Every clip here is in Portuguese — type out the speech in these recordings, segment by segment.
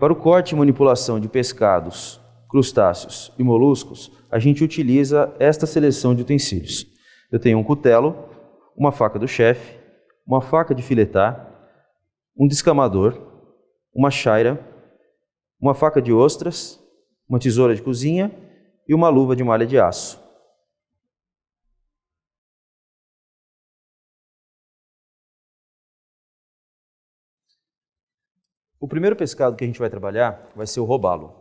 Para o corte e manipulação de pescados, crustáceos e moluscos, a gente utiliza esta seleção de utensílios. Eu tenho um cutelo, uma faca do chefe, uma faca de filetar, um descamador, uma chaira, uma faca de ostras, uma tesoura de cozinha e uma luva de malha de aço. O primeiro pescado que a gente vai trabalhar vai ser o robalo.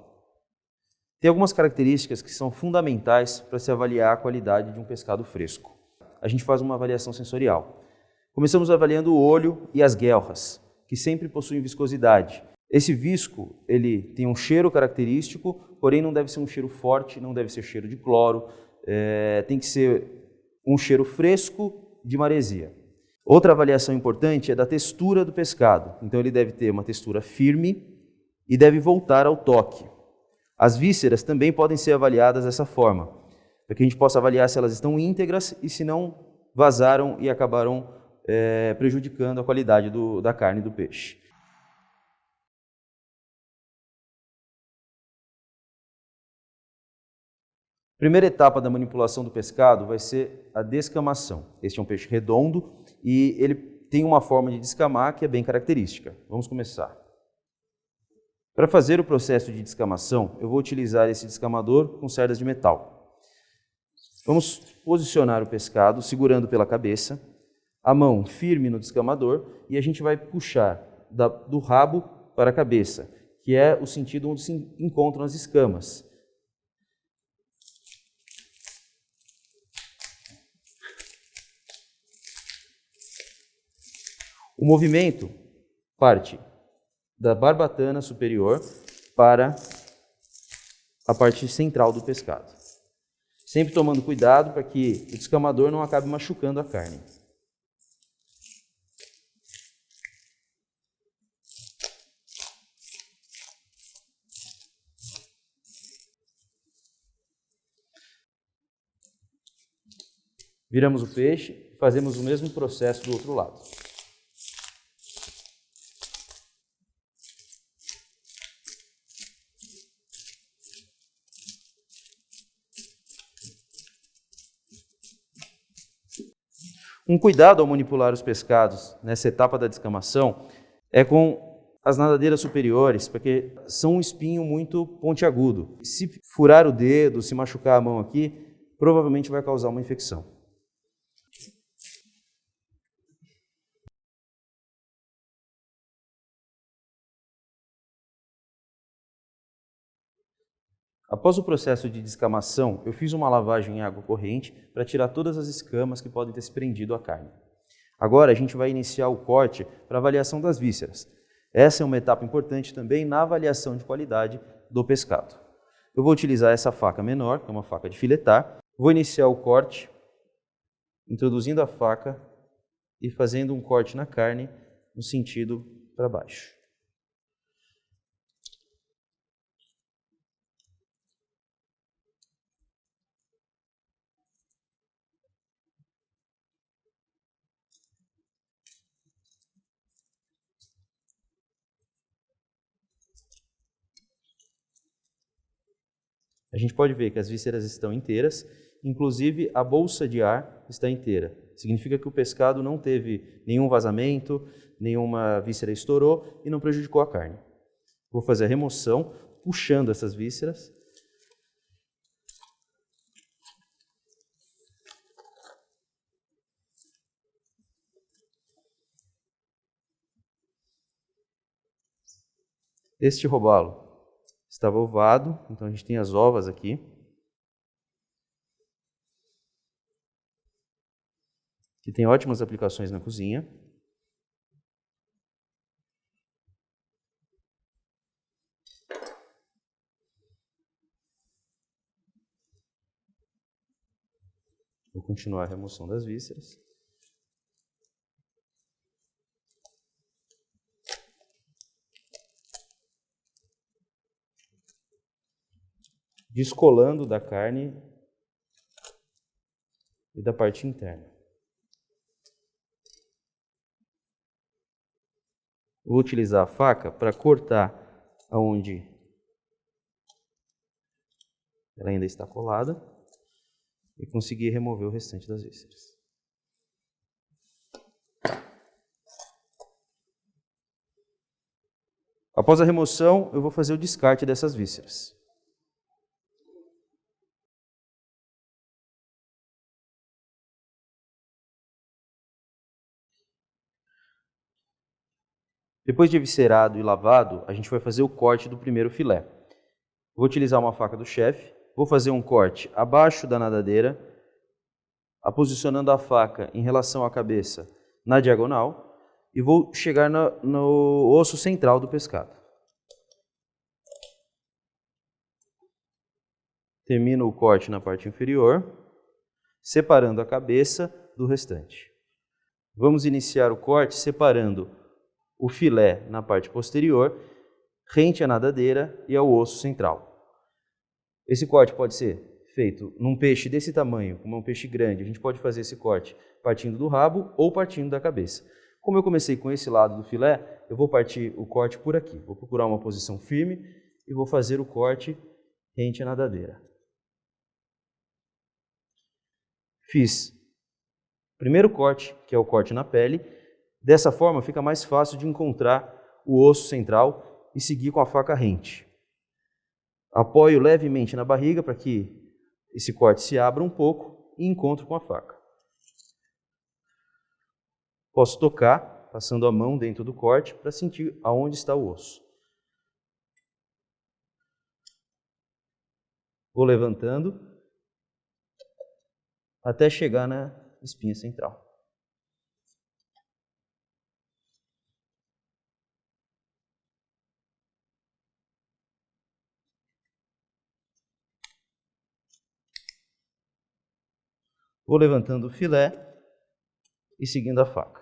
Tem algumas características que são fundamentais para se avaliar a qualidade de um pescado fresco. A gente faz uma avaliação sensorial. Começamos avaliando o olho e as guelras, que sempre possuem viscosidade. Esse visco, ele tem um cheiro característico, porém não deve ser um cheiro forte, não deve ser cheiro de cloro, tem que ser um cheiro fresco de maresia. Outra avaliação importante é da textura do pescado. Então ele deve ter uma textura firme e deve voltar ao toque. As vísceras também podem ser avaliadas dessa forma, para que a gente possa avaliar se elas estão íntegras e se não vazaram e acabaram prejudicando a qualidade da carne do peixe. Primeira etapa da manipulação do pescado vai ser a descamação. Este é um peixe redondo e ele tem uma forma de descamar que é bem característica. Vamos começar. Para fazer o processo de descamação, eu vou utilizar esse descamador com cerdas de metal. Vamos posicionar o pescado segurando pela cabeça, a mão firme no descamador e a gente vai puxar do rabo para a cabeça, que é o sentido onde se encontram as escamas. O movimento parte da barbatana superior para a parte central do pescado. Sempre tomando cuidado para que o descamador não acabe machucando a carne. Viramos o peixe e fazemos o mesmo processo do outro lado. Um cuidado ao manipular os pescados nessa etapa da descamação é com as nadadeiras superiores, porque são um espinho muito pontiagudo. Se furar o dedo, se machucar a mão aqui, provavelmente vai causar uma infecção. Após o processo de descamação, eu fiz uma lavagem em água corrente para tirar todas as escamas que podem ter se prendido à carne. Agora a gente vai iniciar o corte para avaliação das vísceras. Essa é uma etapa importante também na avaliação de qualidade do pescado. Eu vou utilizar essa faca menor, que é uma faca de filetar. Vou iniciar o corte, introduzindo a faca e fazendo um corte na carne no sentido para baixo. A gente pode ver que as vísceras estão inteiras, inclusive a bolsa de ar está inteira. Significa que o pescado não teve nenhum vazamento, nenhuma víscera estourou e não prejudicou a carne. Vou fazer a remoção, puxando essas vísceras. Este robalo estava ovado, então a gente tem as ovas aqui. Que tem ótimas aplicações na cozinha. Vou continuar a remoção das vísceras. Descolando da carne e da parte interna. Vou utilizar a faca para cortar onde ela ainda está colada e conseguir remover o restante das vísceras. Após a remoção, eu vou fazer o descarte dessas vísceras. Depois de eviscerado e lavado, a gente vai fazer o corte do primeiro filé. Vou utilizar uma faca do chefe, vou fazer um corte abaixo da nadadeira, posicionando a faca em relação à cabeça na diagonal e vou chegar no osso central do pescado. Termino o corte na parte inferior, separando a cabeça do restante. Vamos iniciar o corte separando o filé na parte posterior, rente à nadadeira e ao osso central. Esse corte pode ser feito num peixe desse tamanho, como é um peixe grande, a gente pode fazer esse corte partindo do rabo ou partindo da cabeça. Como eu comecei com esse lado do filé, eu vou partir o corte por aqui. Vou procurar uma posição firme e vou fazer o corte rente à nadadeira. Fiz o primeiro corte, que é o corte na pele. Dessa forma fica mais fácil de encontrar o osso central e seguir com a faca rente. Apoio levemente na barriga para que esse corte se abra um pouco e encontro com a faca. Posso tocar, passando a mão dentro do corte para sentir aonde está o osso. Vou levantando até chegar na espinha central. Vou levantando o filé e seguindo a faca.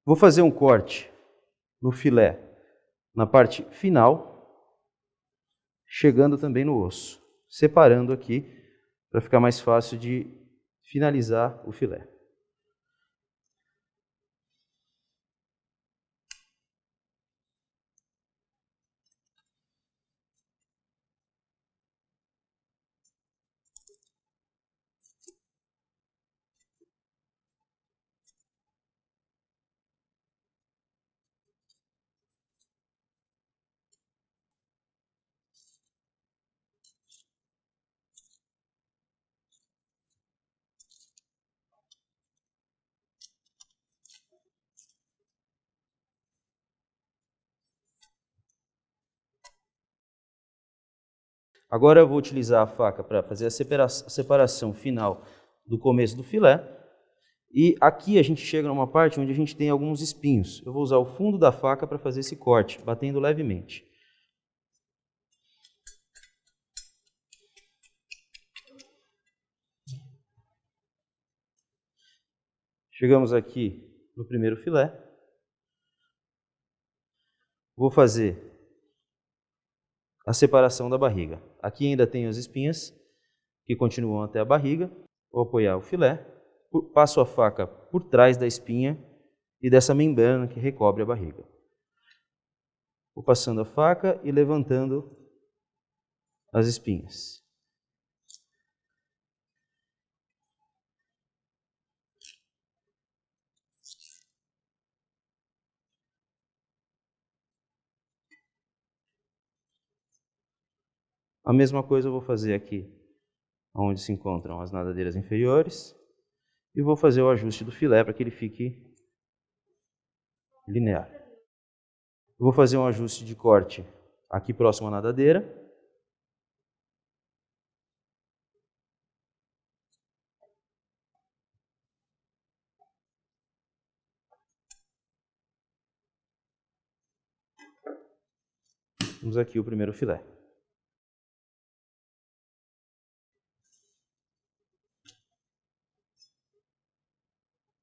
Vou fazer um corte no filé na parte final, chegando também no osso, separando aqui para ficar mais fácil de finalizar o filé. Agora eu vou utilizar a faca para fazer a separação final do começo do filé. E aqui a gente chega numa parte onde a gente tem alguns espinhos. Eu vou usar o fundo da faca para fazer esse corte, batendo levemente. Chegamos aqui no primeiro filé. Vou fazer a separação da barriga. Aqui ainda tenho as espinhas que continuam até a barriga. Vou apoiar o filé, passo a faca por trás da espinha e dessa membrana que recobre a barriga. Vou passando a faca e levantando as espinhas. A mesma coisa eu vou fazer aqui, onde se encontram as nadadeiras inferiores, e vou fazer o ajuste do filé para que ele fique linear. Eu vou fazer um ajuste de corte aqui próximo à nadadeira. Temos aqui o primeiro filé.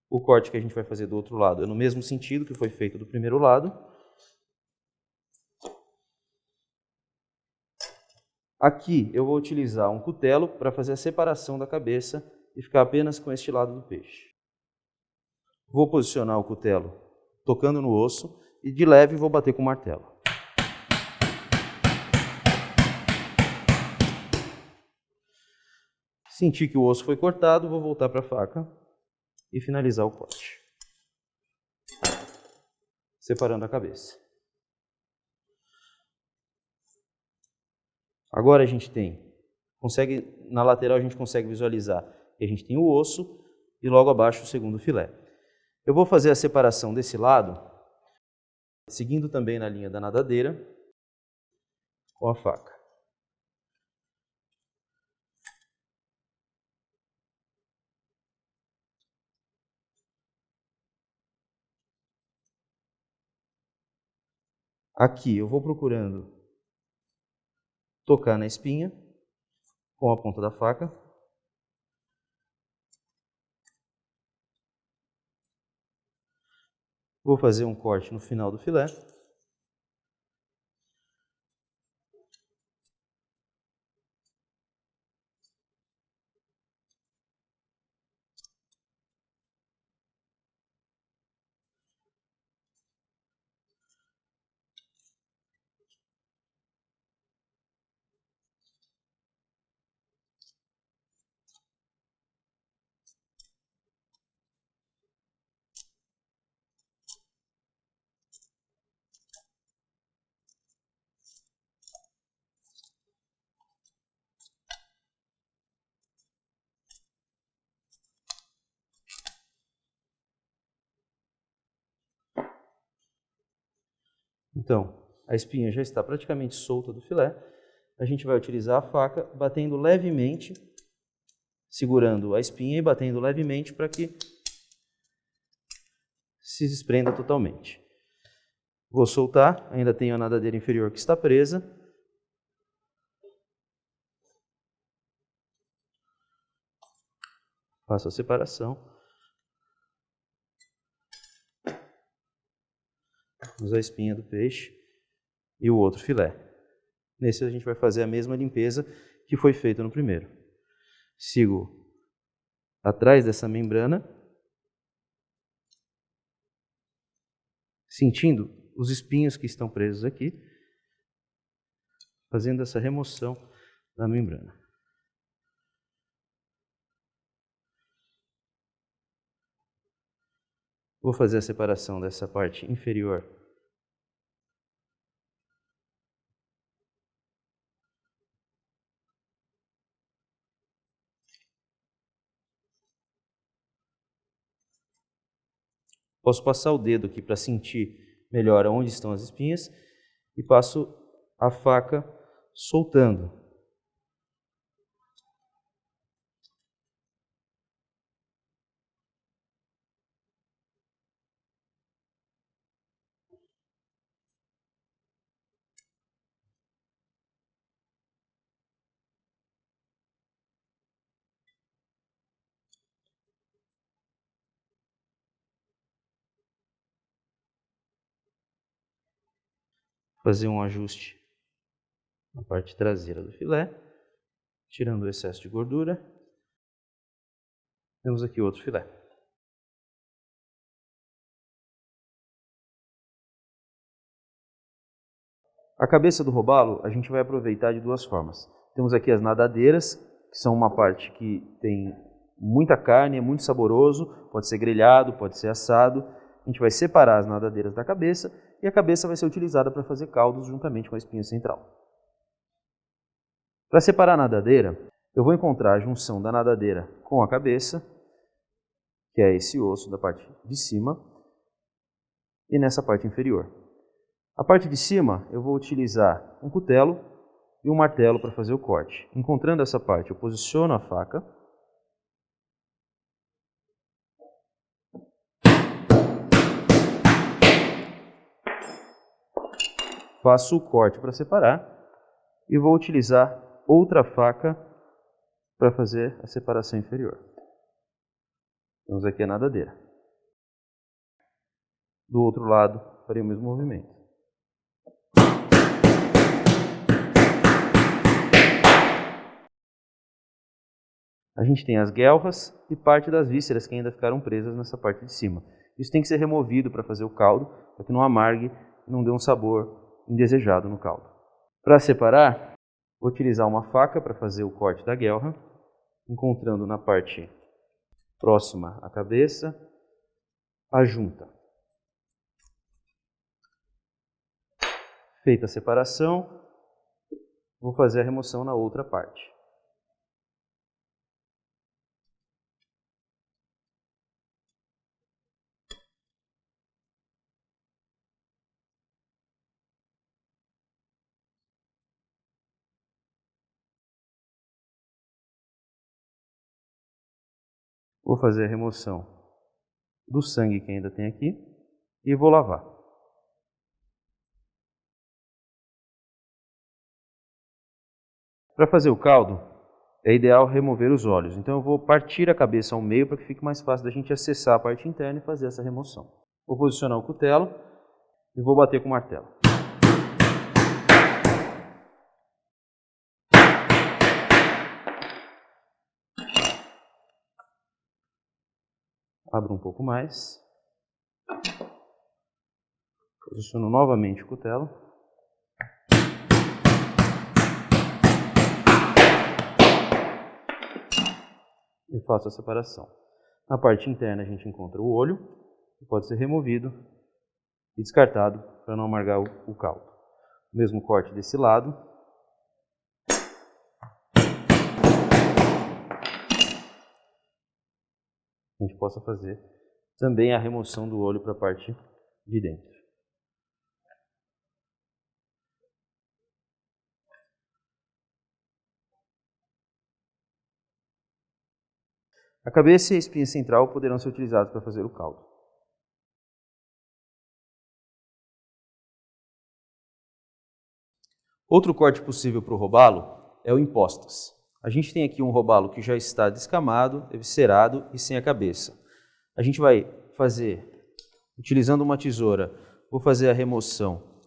O corte que a gente vai fazer do outro lado é no mesmo sentido que foi feito do primeiro lado. Aqui eu vou utilizar um cutelo para fazer a separação da cabeça e ficar apenas com este lado do peixe. Vou posicionar o cutelo tocando no osso e de leve vou bater com o martelo. Senti que o osso foi cortado, vou voltar para a faca e finalizar o corte, separando a cabeça. Agora a gente na lateral a gente consegue visualizar que a gente tem o osso e logo abaixo o segundo filé. Eu vou fazer a separação desse lado, seguindo também na linha da nadadeira, com a faca. Aqui eu vou procurando tocar na espinha com a ponta da faca. Vou fazer um corte no final do filé. Então, a espinha já está praticamente solta do filé. A gente vai utilizar a faca, batendo levemente, segurando a espinha e batendo levemente para que se desprenda totalmente. Vou soltar, ainda tenho a nadadeira inferior que está presa. Faço a separação. Uso a espinha do peixe e o outro filé. Nesse a gente vai fazer a mesma limpeza que foi feita no primeiro. Sigo atrás dessa membrana, sentindo os espinhos que estão presos aqui, fazendo essa remoção da membrana. Vou fazer a separação dessa parte inferior Posso passar o dedo aqui para sentir melhor onde estão as espinhas e passo a faca soltando. Fazer um ajuste na parte traseira do filé, tirando o excesso de gordura. Temos aqui outro filé. A cabeça do robalo a gente vai aproveitar de duas formas. Temos aqui as nadadeiras, que são uma parte que tem muita carne, é muito saboroso, pode ser grelhado, pode ser assado. A gente vai separar as nadadeiras da cabeça e a cabeça vai ser utilizada para fazer caldos juntamente com a espinha central. Para separar a nadadeira, eu vou encontrar a junção da nadadeira com a cabeça, que é esse osso da parte de cima, e nessa parte inferior. A parte de cima eu vou utilizar um cutelo e um martelo para fazer o corte. Encontrando essa parte, eu posiciono a faca. Faço o corte para separar e vou utilizar outra faca para fazer a separação inferior. Temos aqui a nadadeira. Do outro lado, farei o mesmo movimento. A gente tem as guelras e parte das vísceras que ainda ficaram presas nessa parte de cima. Isso tem que ser removido para fazer o caldo, para que não amargue e não dê um sabor indesejado no caldo. Para separar, vou utilizar uma faca para fazer o corte da guelra, encontrando na parte próxima à cabeça a junta. Feita a separação, vou fazer a remoção na outra parte. Vou fazer a remoção do sangue que ainda tem aqui e vou lavar. Para fazer o caldo, é ideal remover os olhos. Então eu vou partir a cabeça ao meio para que fique mais fácil da gente acessar a parte interna e fazer essa remoção. Vou posicionar o cutelo e vou bater com o martelo. Abro um pouco mais. Posiciono novamente o cutelo. E faço a separação. Na parte interna a gente encontra o olho, que pode ser removido e descartado para não amargar o caldo. Mesmo corte desse lado. A gente possa fazer também a remoção do olho para a parte de dentro. A cabeça e a espinha central poderão ser utilizados para fazer o caldo. Outro corte possível para o robalo é o em postas. A gente tem aqui um robalo que já está descamado, eviscerado e sem a cabeça. A gente vai fazer, utilizando uma tesoura, vou fazer a remoção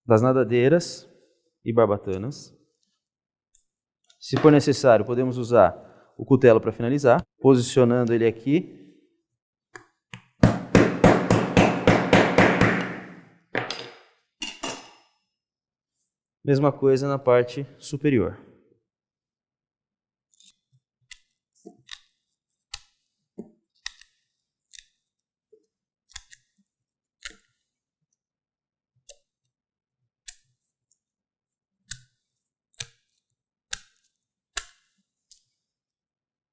das nadadeiras e barbatanas. Se for necessário, podemos usar o cutelo para finalizar, posicionando ele aqui. Mesma coisa na parte superior.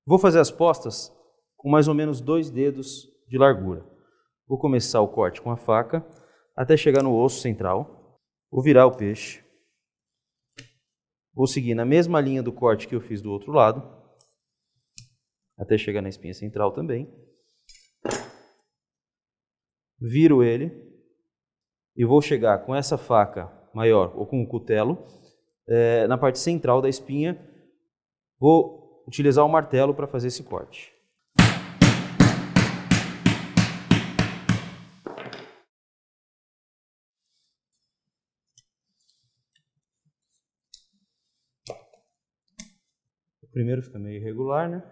Vou fazer as postas com mais ou menos 2 dedos de largura. Vou começar o corte com a faca até chegar no osso central. Vou virar o peixe. Vou seguir na mesma linha do corte que eu fiz do outro lado, até chegar na espinha central também. Viro ele e vou chegar com essa faca maior ou com o cutelo na parte central da espinha. Vou utilizar o martelo para fazer esse corte. O primeiro fica meio irregular, né?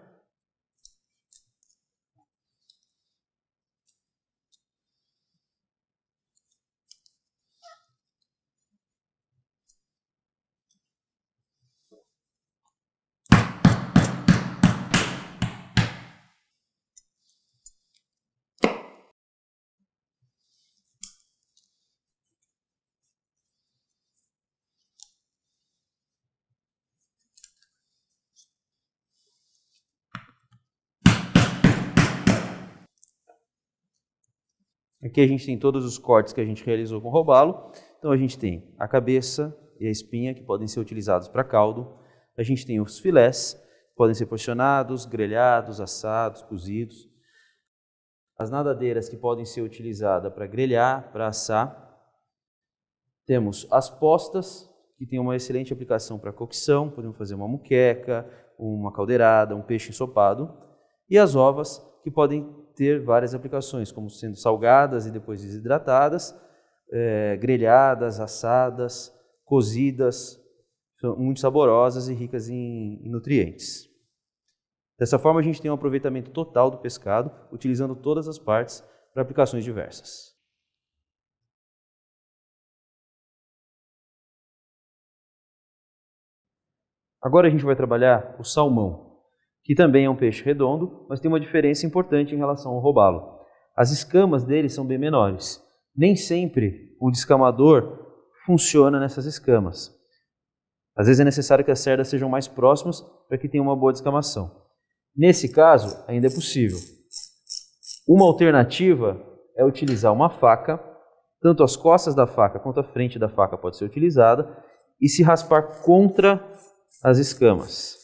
Aqui a gente tem todos os cortes que a gente realizou com o robalo. Então a gente tem a cabeça e a espinha, que podem ser utilizados para caldo. A gente tem os filés, que podem ser porcionados, grelhados, assados, cozidos. As nadadeiras, que podem ser utilizadas para grelhar, para assar. Temos as postas, que tem uma excelente aplicação para cocção. Podemos fazer uma moqueca, uma caldeirada, um peixe ensopado. E as ovas, que podem ter várias aplicações, como sendo salgadas e depois desidratadas, grelhadas, assadas, cozidas, são muito saborosas e ricas em nutrientes. Dessa forma, a gente tem um aproveitamento total do pescado, utilizando todas as partes para aplicações diversas. Agora a gente vai trabalhar o salmão, que também é um peixe redondo, mas tem uma diferença importante em relação ao robalo. As escamas dele são bem menores. Nem sempre o descamador funciona nessas escamas. Às vezes é necessário que as cerdas sejam mais próximas para que tenha uma boa descamação. Nesse caso, ainda é possível. Uma alternativa é utilizar uma faca, tanto as costas da faca quanto a frente da faca pode ser utilizada, e se raspar contra as escamas.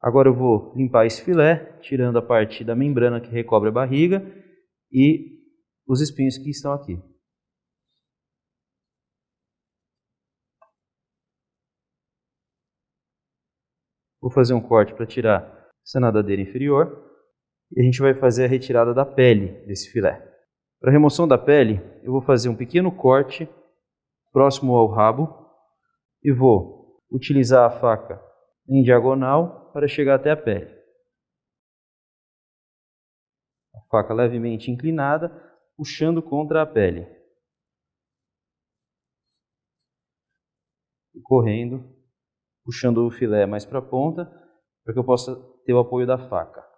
Agora eu vou limpar esse filé, tirando a parte da membrana que recobre a barriga e os espinhos que estão aqui. Vou fazer um corte para tirar essa nadadeira inferior e a gente vai fazer a retirada da pele desse filé. Para a remoção da pele, eu vou fazer um pequeno corte próximo ao rabo e vou utilizar a faca em diagonal para chegar até a pele. A faca levemente inclinada, puxando contra a pele. E correndo, puxando o filé mais para a ponta, para que eu possa ter o apoio da faca.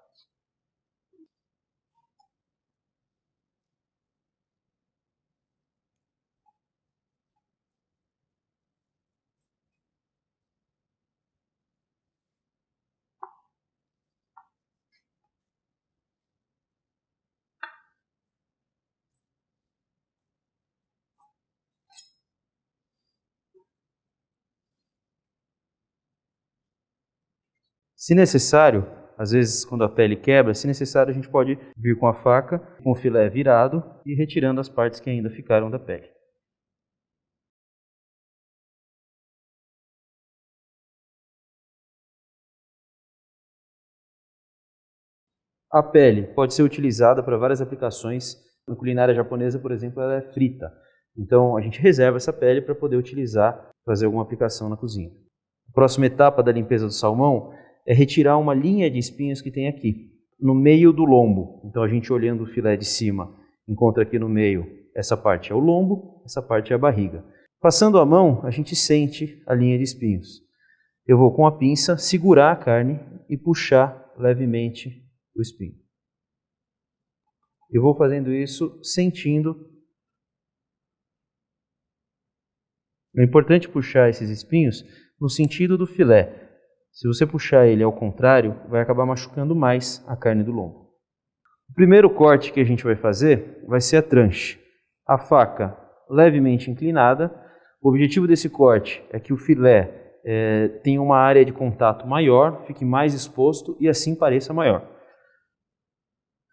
Se necessário, às vezes quando a pele quebra, se necessário a gente pode vir com a faca, com o filé virado e retirando as partes que ainda ficaram da pele. A pele pode ser utilizada para várias aplicações. Na culinária japonesa, por exemplo, ela é frita. Então a gente reserva essa pele para poder utilizar, fazer alguma aplicação na cozinha. A próxima etapa da limpeza do salmão é retirar uma linha de espinhos que tem aqui, no meio do lombo. Então a gente olhando o filé de cima encontra aqui no meio, essa parte é o lombo, essa parte é a barriga. Passando a mão, a gente sente a linha de espinhos. Eu vou com a pinça segurar a carne e puxar levemente o espinho. Eu vou fazendo isso sentindo. É importante puxar esses espinhos no sentido do filé. Se você puxar ele ao contrário, vai acabar machucando mais a carne do lombo. O primeiro corte que a gente vai fazer vai ser a tranche. A faca levemente inclinada. O objetivo desse corte é que o filé tenha uma área de contato maior, fique mais exposto e assim pareça maior.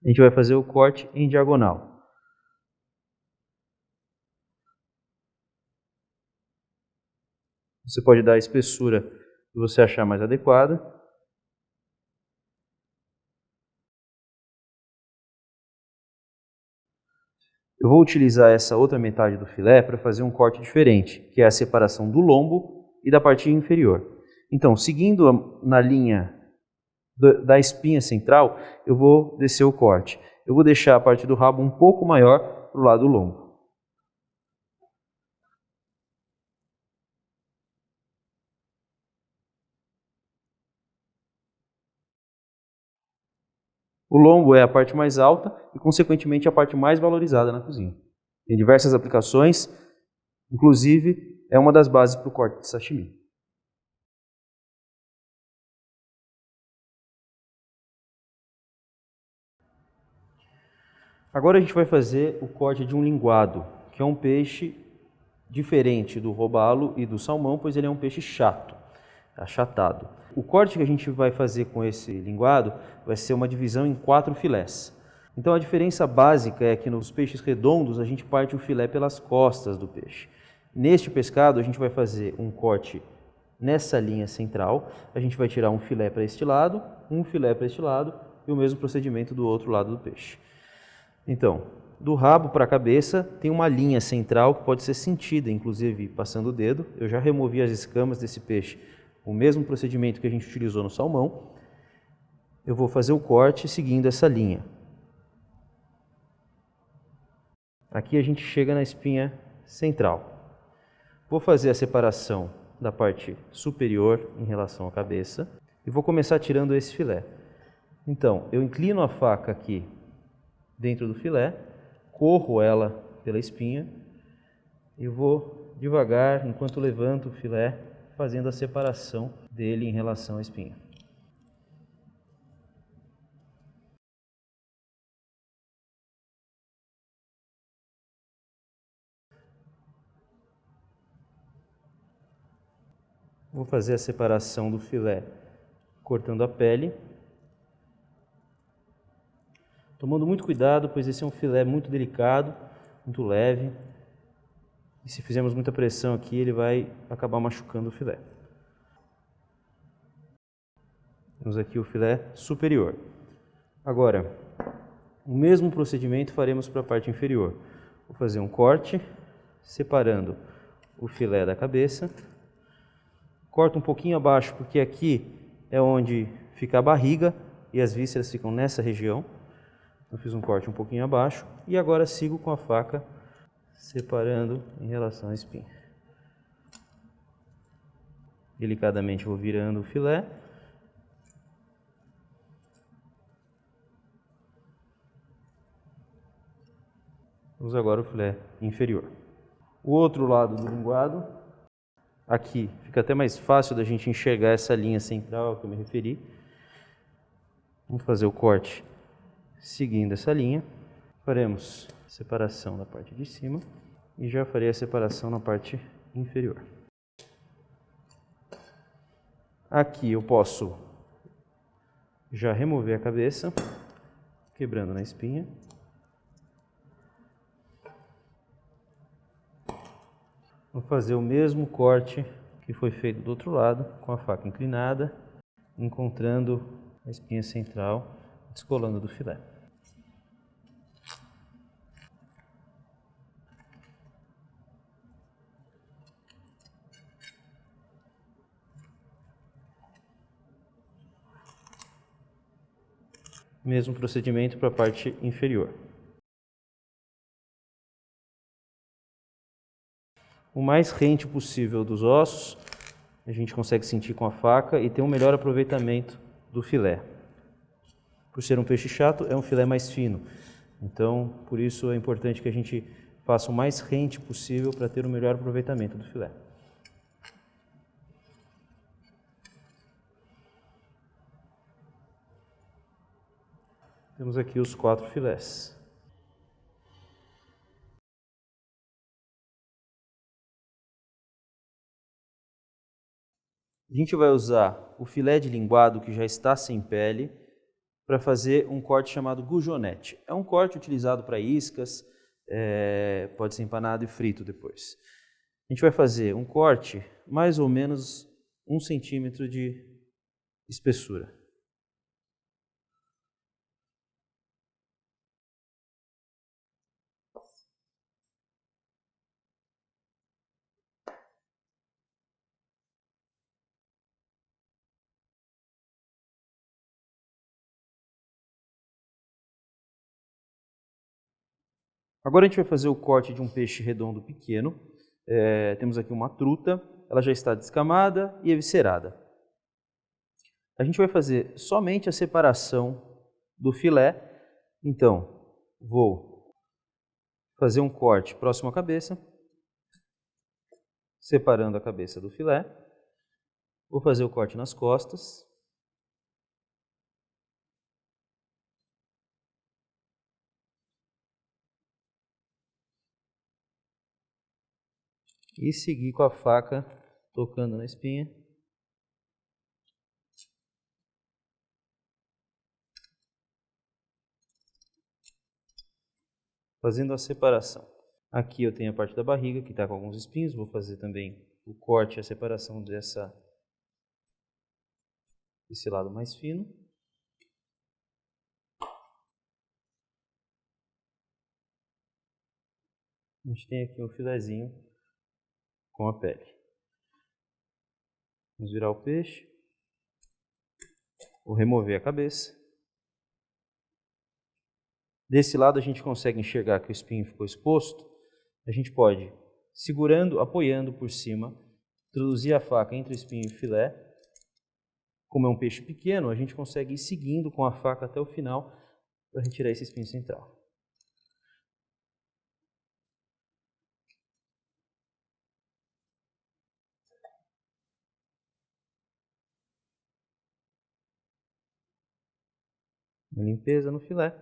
A gente vai fazer o corte em diagonal. Você pode dar a espessura que você achar mais adequada. Eu vou utilizar essa outra metade do filé para fazer um corte diferente, que é a separação do lombo e da parte inferior. Então, seguindo na linha da espinha central, eu vou descer o corte. Eu vou deixar a parte do rabo um pouco maior para o lado do lombo. O lombo é a parte mais alta e, consequentemente, a parte mais valorizada na cozinha. Tem diversas aplicações, inclusive é uma das bases para o corte de sashimi. Agora a gente vai fazer o corte de um linguado, que é um peixe diferente do robalo e do salmão, pois ele é um peixe chato, achatado. O corte que a gente vai fazer com esse linguado vai ser uma divisão em 4 filés. Então a diferença básica é que nos peixes redondos a gente parte o filé pelas costas do peixe. Neste pescado a gente vai fazer um corte nessa linha central, a gente vai tirar um filé para este lado, um filé para este lado e o mesmo procedimento do outro lado do peixe. Então, do rabo para a cabeça tem uma linha central que pode ser sentida, inclusive passando o dedo. Eu já removi as escamas desse peixe, o mesmo procedimento que a gente utilizou no salmão. Eu vou fazer o corte seguindo essa linha. Aqui a gente chega na espinha central. Vou fazer a separação da parte superior em relação à cabeça e vou começar tirando esse filé. Então, eu inclino a faca aqui dentro do filé, corro ela pela espinha e vou devagar, enquanto levanto o filé, fazendo a separação dele em relação à espinha. Vou fazer a separação do filé cortando a pele, tomando muito cuidado, pois esse é um filé muito delicado, muito leve, e se fizermos muita pressão aqui, ele vai acabar machucando o filé. Temos aqui o filé superior. Agora, o mesmo procedimento faremos para a parte inferior. Vou fazer um corte, separando o filé da cabeça. Corto um pouquinho abaixo, porque aqui é onde fica a barriga e as vísceras ficam nessa região. Eu fiz um corte um pouquinho abaixo e agora sigo com a faca separando em relação à espinha. Delicadamente vou virando o filé. Vamos agora o filé inferior. O outro lado do linguado, aqui fica até mais fácil da gente enxergar essa linha central que eu me referi. Vamos fazer o corte seguindo essa linha. Faremos separação da parte de cima e já farei a separação na parte inferior. Aqui eu posso já remover a cabeça, quebrando na espinha. Vou fazer o mesmo corte que foi feito do outro lado, com a faca inclinada, encontrando a espinha central, descolando do filé. Mesmo procedimento para a parte inferior. o mais rente possível dos ossos, a gente consegue sentir com a faca e ter um melhor aproveitamento do filé. Por ser um peixe chato, é um filé mais fino, então por isso é importante que a gente faça o mais rente possível para ter o melhor aproveitamento do filé. Temos aqui os 4 filés. A gente vai usar o filé de linguado que já está sem pele para fazer um corte chamado goujonete. É um corte utilizado para iscas, pode ser empanado e frito depois. A gente vai fazer um corte mais ou menos 1 centímetro de espessura. Agora a gente vai fazer o corte de um peixe redondo pequeno. Temos aqui uma truta, ela já está descamada e eviscerada. A gente vai fazer somente a separação do filé, então vou fazer um corte próximo à cabeça, separando a cabeça do filé, vou fazer o corte nas costas, e seguir com a faca tocando na espinha. Fazendo a separação. Aqui eu tenho a parte da barriga que está com alguns espinhos, vou fazer também o corte e a separação desse lado mais fino. A gente tem aqui um filezinho com a pele. Vamos virar o peixe. Vou remover a cabeça. Desse lado a gente consegue enxergar que o espinho ficou exposto. A gente pode, segurando, apoiando por cima, introduzir a faca entre o espinho e o filé. Como é um peixe pequeno, a gente consegue ir seguindo com a faca até o final para retirar esse espinho central. Uma limpeza no filé.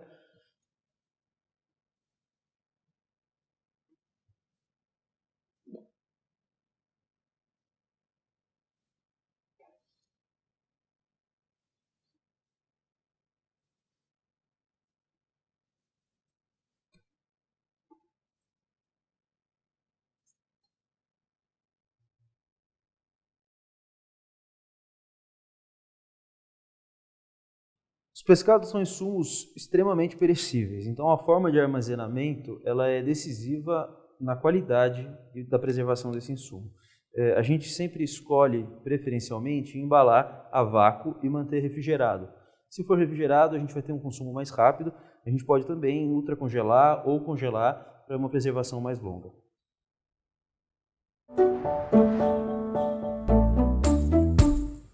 Os pescados são insumos extremamente perecíveis, então a forma de armazenamento ela é decisiva na qualidade da preservação desse insumo. A gente sempre escolhe, preferencialmente, embalar a vácuo e manter refrigerado. Se for refrigerado, a gente vai ter um consumo mais rápido, a gente pode também ultracongelar ou congelar para uma preservação mais longa.